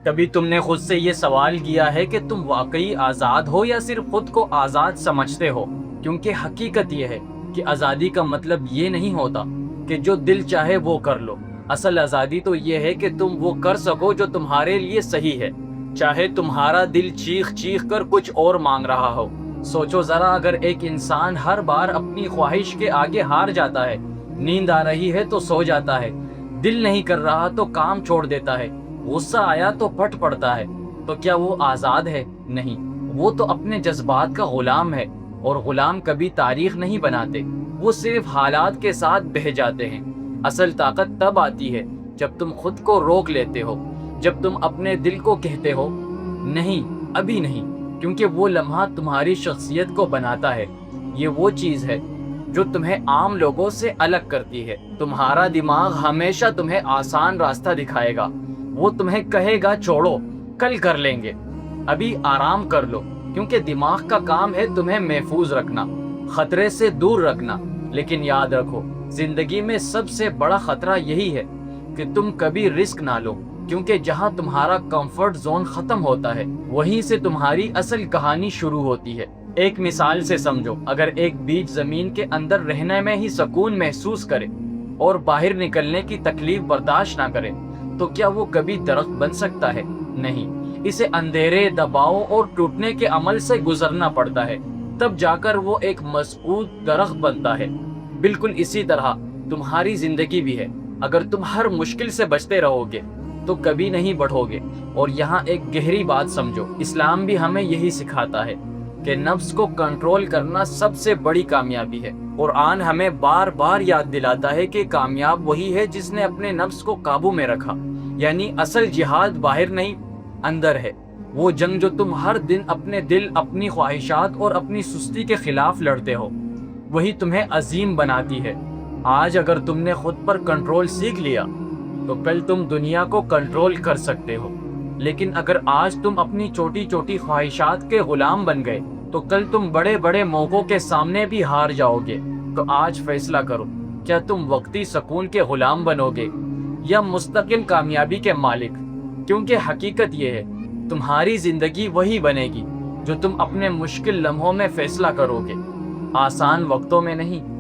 کبھی تم نے خود سے یہ سوال کیا ہے کہ تم واقعی آزاد ہو یا صرف خود کو آزاد سمجھتے ہو؟ کیونکہ حقیقت یہ ہے کہ آزادی کا مطلب یہ نہیں ہوتا کہ جو دل چاہے وہ کر لو۔ اصل آزادی تو یہ ہے کہ تم وہ کر سکو جو تمہارے لیے صحیح ہے، چاہے تمہارا دل چیخ چیخ کر کچھ اور مانگ رہا ہو۔ سوچو ذرا، اگر ایک انسان ہر بار اپنی خواہش کے آگے ہار جاتا ہے، نیند آ رہی ہے تو سو جاتا ہے، دل نہیں کر رہا تو کام چھوڑ دیتا ہے، غصہ آیا تو پھٹ پڑتا ہے، تو کیا وہ آزاد ہے؟ نہیں، وہ تو اپنے جذبات کا غلام ہے، اور غلام کبھی تاریخ نہیں بناتے، وہ صرف حالات کے ساتھ بہہ جاتے ہیں۔ اصل طاقت تب آتی ہے جب تم خود کو روک لیتے ہو، جب تم اپنے دل کو کہتے ہو نہیں، ابھی نہیں، کیونکہ وہ لمحہ تمہاری شخصیت کو بناتا ہے۔ یہ وہ چیز ہے جو تمہیں عام لوگوں سے الگ کرتی ہے۔ تمہارا دماغ ہمیشہ تمہیں آسان راستہ دکھائے گا، وہ تمہیں کہے گا چھوڑو، کل کر لیں گے، ابھی آرام کر لو، کیونکہ دماغ کا کام ہے تمہیں محفوظ رکھنا، خطرے سے دور رکھنا۔ لیکن یاد رکھو، زندگی میں سب سے بڑا خطرہ یہی ہے کہ تم کبھی رسک نہ لو، کیونکہ جہاں تمہارا کمفرٹ زون ختم ہوتا ہے، وہیں سے تمہاری اصل کہانی شروع ہوتی ہے۔ ایک مثال سے سمجھو، اگر ایک بیج زمین کے اندر رہنے میں ہی سکون محسوس کرے اور باہر نکلنے کی تکلیف برداشت نہ کرے، تو کیا وہ کبھی درخت بن سکتا ہے؟ نہیں، اسے اندھیرے، دباؤ اور ٹوٹنے کے عمل سے گزرنا پڑتا ہے، تب جا کر وہ ایک مضبوط درخت بنتا ہے۔ بالکل اسی طرح تمہاری زندگی بھی ہے، اگر تم ہر مشکل سے بچتے رہو گے تو کبھی نہیں بڑھو گے۔ اور یہاں ایک گہری بات سمجھو، اسلام بھی ہمیں یہی سکھاتا ہے کہ نفس کو کنٹرول کرنا سب سے بڑی کامیابی ہے۔ قرآن ہمیں بار بار یاد دلاتا ہے کہ کامیاب وہی ہے جس نے اپنے نفس کو قابو میں رکھا، یعنی اصل جہاد باہر نہیں، اندر ہے۔ وہ جنگ جو تم ہر دن اپنے دل، اپنی خواہشات اور اپنی سستی کے خلاف لڑتے ہو، وہی تمہیں عظیم بناتی ہے۔ آج اگر تم نے خود پر کنٹرول سیکھ لیا تو کل تم دنیا کو کنٹرول کر سکتے ہو، لیکن اگر آج تم اپنی چھوٹی چھوٹی خواہشات کے غلام بن گئے تو کل تم بڑے بڑے موقعوں کے سامنے بھی ہار جاؤ گے۔ تو آج فیصلہ کرو، کیا تم وقتی سکون کے غلام بنو گے یا مستقل کامیابی کے مالک؟ کیونکہ حقیقت یہ ہے، تمہاری زندگی وہی بنے گی جو تم اپنے مشکل لمحوں میں فیصلہ کرو گے، آسان وقتوں میں نہیں۔